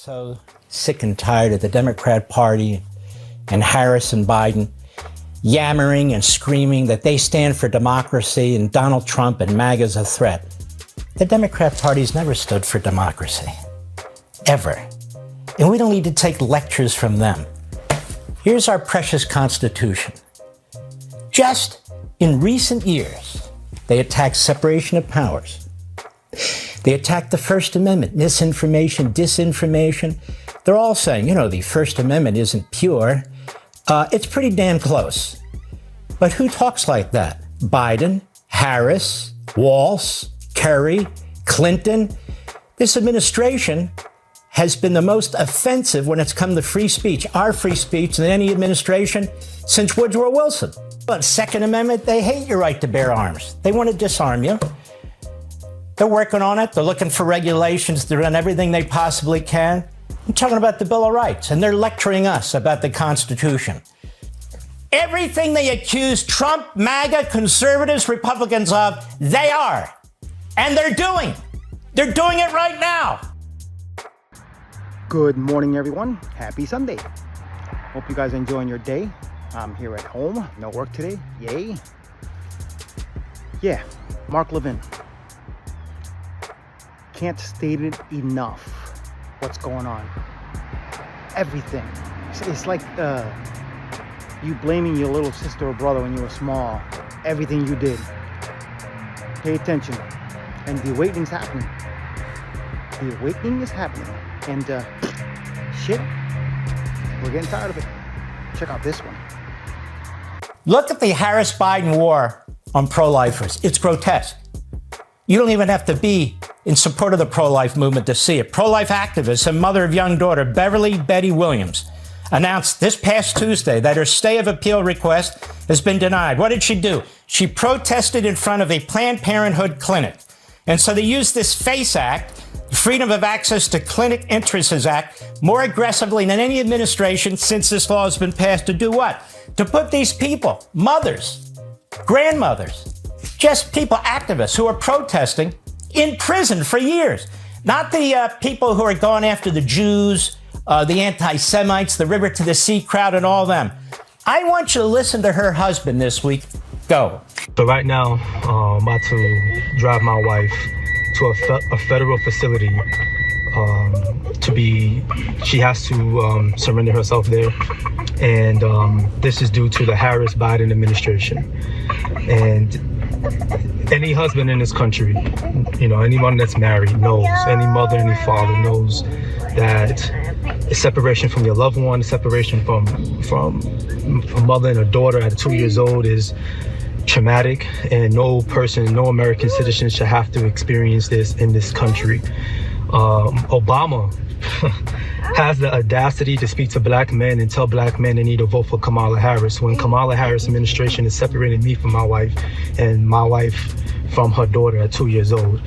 So sick and tired of the Democrat Party and Harris and Biden yammering and screaming that they stand for democracy and Donald Trump and MAGA is a threat. The Democrat Party's never stood for democracy, ever. And we don't need to take lectures from them. Here's our precious Constitution. Just in recent years, they attacked separation of powers. They attacked the First Amendment, misinformation, disinformation. They're all saying, the First Amendment isn't pure. It's pretty damn close. But who talks like that? Biden, Harris, Walz, Kerry, Clinton. This administration has been the most offensive when it's come to free speech, our free speech, than any administration since Woodrow Wilson. But Second Amendment, they hate your right to bear arms. They want to disarm you. They're working on it. They're looking for regulations. They're doing everything they possibly can. I'm talking about the Bill of Rights, and they're lecturing us about the Constitution. Everything they accuse Trump, MAGA, conservatives, Republicans of, they are. And they're doing. They're doing it right now. Good morning, everyone. Happy Sunday. Hope you guys are enjoying your day. I'm here at home. No work today. Yay. Yeah, Mark Levin. Can't state it enough what's going on. Everything. It's like you blaming your little sister or brother when you were small. Everything you did. Pay attention. And the awakening's happening. The awakening is happening. And shit, we're getting tired of it. Check out this one. Look at the Harris-Biden war on pro-lifers. It's grotesque. You don't even have to be in support of the pro-life movement to see it. Pro-life activist and mother of young daughter Beverly Betty Williams announced this past Tuesday that her stay of appeal request has been denied. What did she do? She protested in front of a Planned Parenthood clinic. And so they used this FACE Act, the Freedom of Access to Clinic Entrances Act, more aggressively than any administration since this law has been passed to do what? To put these people, mothers, grandmothers, just people, activists who are protesting in prison for years. Not the people who are going after the Jews, the anti-Semites, the River to the Sea crowd and all them. I want you to listen to her husband this week. Go. So right now, I'm about to drive my wife to a federal facility she has to surrender herself there. And this is due to the Harris-Biden administration. And any husband in this country, anyone that's married knows, any mother, any father knows that a separation from your loved one, a separation from a mother and a daughter at 2 years old is traumatic, and no American citizen should have to experience this in this country. Obama has the audacity to speak to black men and tell black men they need to vote for Kamala Harris when Kamala Harris administration is separating me from my wife and my wife from her daughter at 2 years old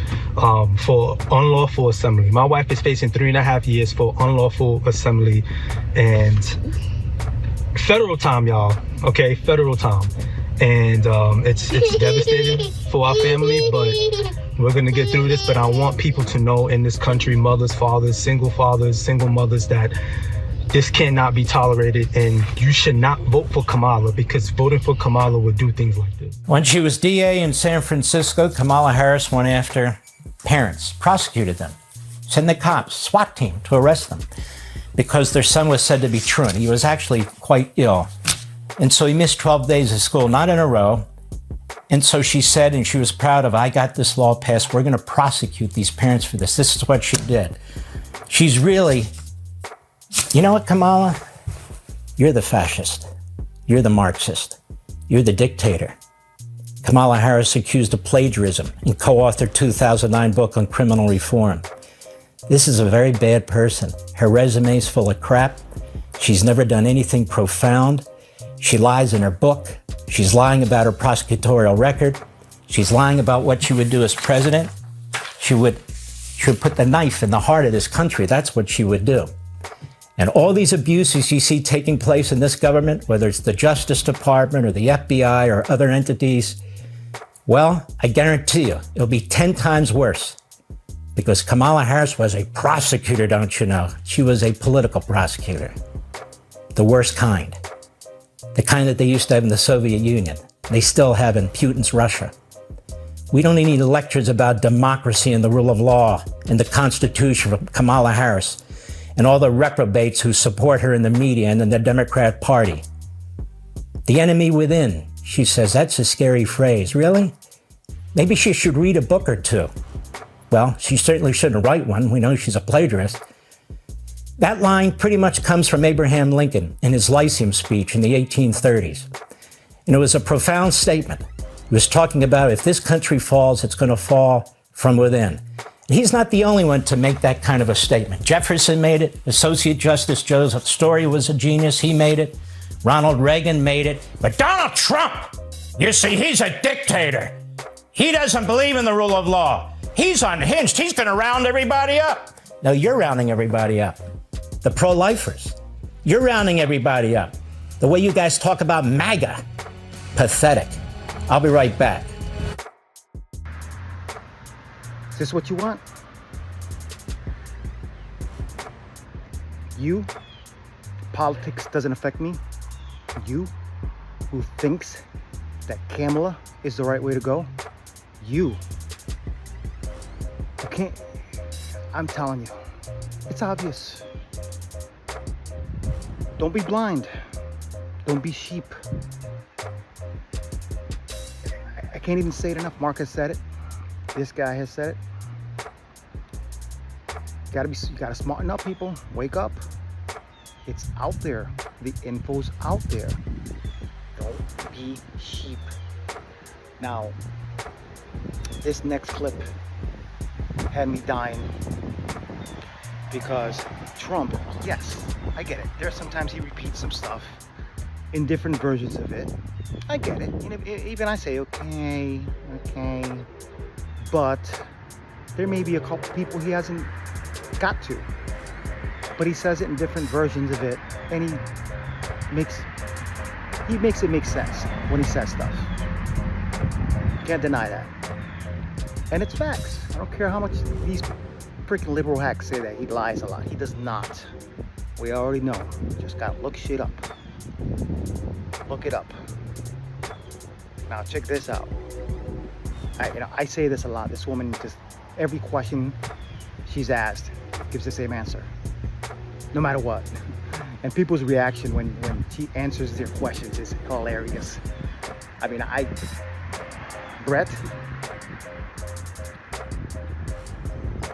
for unlawful assembly. My wife is facing 3.5 years for unlawful assembly and federal time, y'all. Okay, federal time. And it's devastating for our family, but we're going to get through this. But I want people to know in this country, mothers, fathers, single mothers, that this cannot be tolerated. And you should not vote for Kamala, because voting for Kamala would do things like this. When she was DA in San Francisco, Kamala Harris went after parents, prosecuted them, sent the cops, SWAT team to arrest them because their son was said to be truant. He was actually quite ill. And so he missed 12 days of school, not in a row. And so she said, and she was proud of, I got this law passed. We're going to prosecute these parents for this. This is what she did. She's really, you know what, Kamala? You're the fascist. You're the Marxist. You're the dictator. Kamala Harris accused of plagiarism and co-authored 2009 book on criminal reform. This is a very bad person. Her resume is full of crap. She's never done anything profound. She lies in her book. She's lying about her prosecutorial record. She's lying about what she would do as president. She would put the knife in the heart of this country. That's what she would do. And all these abuses you see taking place in this government, whether it's the Justice Department or the FBI or other entities, well, I guarantee you, it'll be 10 times worse Because Kamala Harris was a prosecutor, don't you know? She was a political prosecutor. The worst kind. The kind that they used to have in the Soviet Union. They still have in Putin's Russia. We don't need lectures about democracy and the rule of law and the Constitution from Kamala Harris and all the reprobates who support her in the media and in the Democrat Party. The enemy within, she says. That's a scary phrase. Really? Maybe she should read a book or two. Well, she certainly shouldn't write one. We know she's a plagiarist. That line pretty much comes from Abraham Lincoln in his Lyceum speech in the 1830s. And it was a profound statement. He was talking about if this country falls, it's going to fall from within. And he's not the only one to make that kind of a statement. Jefferson made it. Associate Justice Joseph Story was a genius. He made it. Ronald Reagan made it. But Donald Trump, you see, he's a dictator. He doesn't believe in the rule of law. He's unhinged. He's going to round everybody up. No, you're rounding everybody up. The pro-lifers. You're rounding everybody up. The way you guys talk about MAGA. Pathetic. I'll be right back. Is this what you want? You? Politics doesn't affect me? You? Who thinks that Kamala is the right way to go? You? Okay, I'm telling you, it's obvious. Don't be blind. Don't be sheep. I can't even say it enough. Mark has said it. This guy has said it. You gotta smarten up, people. Wake up. It's out there. The info's out there. Don't be sheep. Now, this next clip had me dying because Trump, yes, I get it. There's sometimes he repeats some stuff in different versions of it. I get it. Even I say, okay. But there may be a couple people he hasn't got to. But he says it in different versions of it, and he makes it make sense when he says stuff. Can't deny that. And it's facts. I don't care how much these freaking liberal hacks say that he lies a lot. He does not. We already know. Just gotta look shit up. Look it up. Now check this out. I say this a lot. This woman just, every question she's asked gives the same answer, no matter what. And people's reaction when she answers their questions is hilarious. I mean, Brett,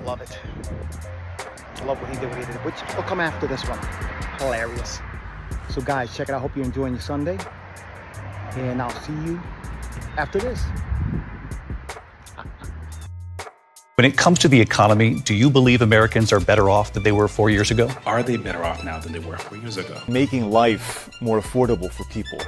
love it. Love what he did, which will come after this one. Hilarious. So guys, check it out. Hope you're enjoying your Sunday. And I'll see you after this. When it comes to the economy, do you believe Americans are better off than they were 4 years ago? Are they better off now than they were 4 years ago? Making life more affordable for people.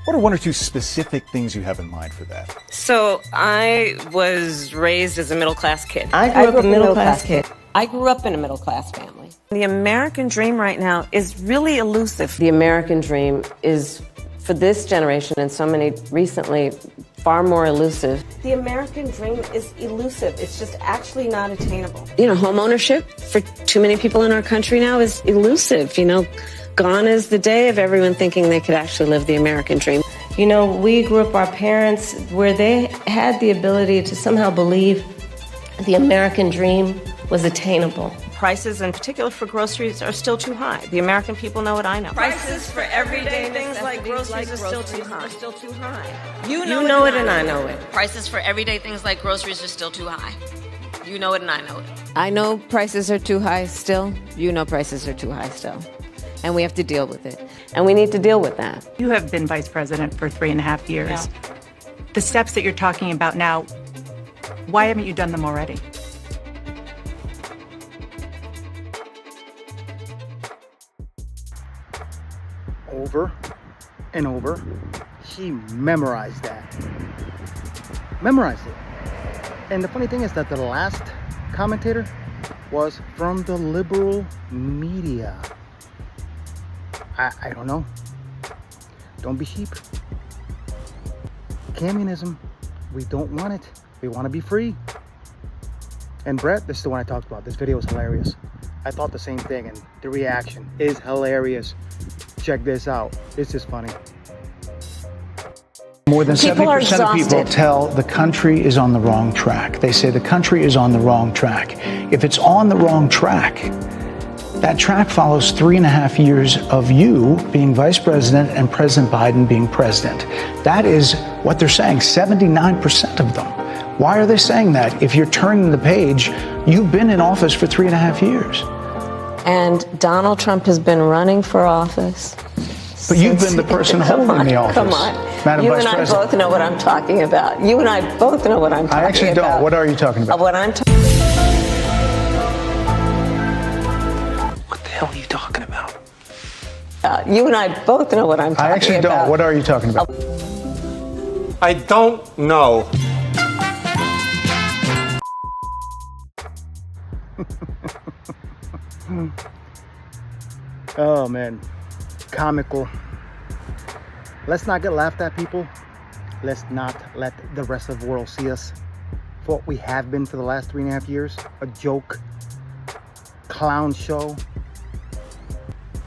What are one or two specific things you have in mind for that? So I was raised as a middle-class kid. I grew up a middle-class kid. I grew up in a middle-class family. The American dream right now is really elusive. The American dream is, for this generation and so many recently, far more elusive. The American dream is elusive. It's just actually not attainable. You know, home ownership for too many people in our country now is elusive. You know, gone is the day of everyone thinking they could actually live the American dream. You know, we grew up, our parents, where they had the ability to somehow believe the American dream was attainable. Prices, in particular for groceries, are still too high. The American people know what I know. Prices for everyday things like groceries are still too high. You know it and I know it. Prices for everyday things like groceries are still too high. You know it and I know it. I know prices are too high still. You know prices are too high still. And we have to deal with it. And we need to deal with that. You have been vice president for 3.5 years. Yeah. The steps that you're talking about now, why haven't you done them already? Over and over. She memorized that. Memorized it. And the funny thing is that the last commentator was from the liberal media. I don't know. Don't be sheep. Communism, we don't want it. We want to be free. And Brett, this is the one I talked about. This video is hilarious. I thought the same thing, and the reaction is hilarious. Check this out. This is funny. More than 70% of people tell the country is on the wrong track. They say the country is on the wrong track. If it's on the wrong track, that track follows 3.5 years of you being vice president and President Biden being president. That is what they're saying, 79% of them. Why are they saying that? If you're turning the page, you've been in office for 3.5 years. And Donald Trump has been running for office. But you've been the person holding the office. Come on. Madam You Vice and I President. both know what I'm talking about. You and I both know what I'm talking about. I actually don't. What are you talking about? What I'm talking What the hell are you talking about? about. You and I both know what I'm talking about. I actually don't. What are you talking about? I don't know. Oh man, comical. Let's not get laughed at, people. Let's not let the rest of the world see us for what we have been for the last 3.5 years. A joke, clown show.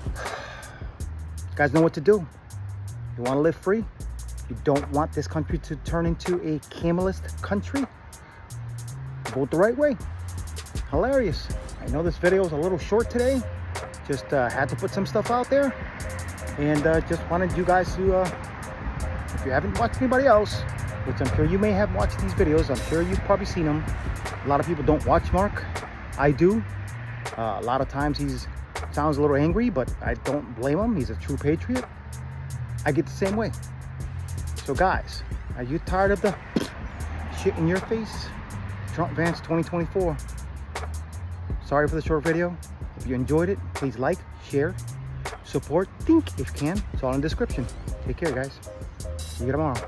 You guys know what to do. You want to live free? You don't want this country to turn into a camelist country? Vote the right way. Hilarious. I know this video is a little short today. Just had to put some stuff out there. And just wanted you guys to, if you haven't watched anybody else, which I'm sure you may have watched these videos, I'm sure you've probably seen them. A lot of people don't watch Mark. I do. A lot of times he sounds a little angry, but I don't blame him. He's a true patriot. I get the same way. So guys, are you tired of the shit in your face? Trump Vance 2024. Sorry for the short video. If you enjoyed it, please like, share, support, think if you can. It's all in the description. Take care, guys. See you tomorrow.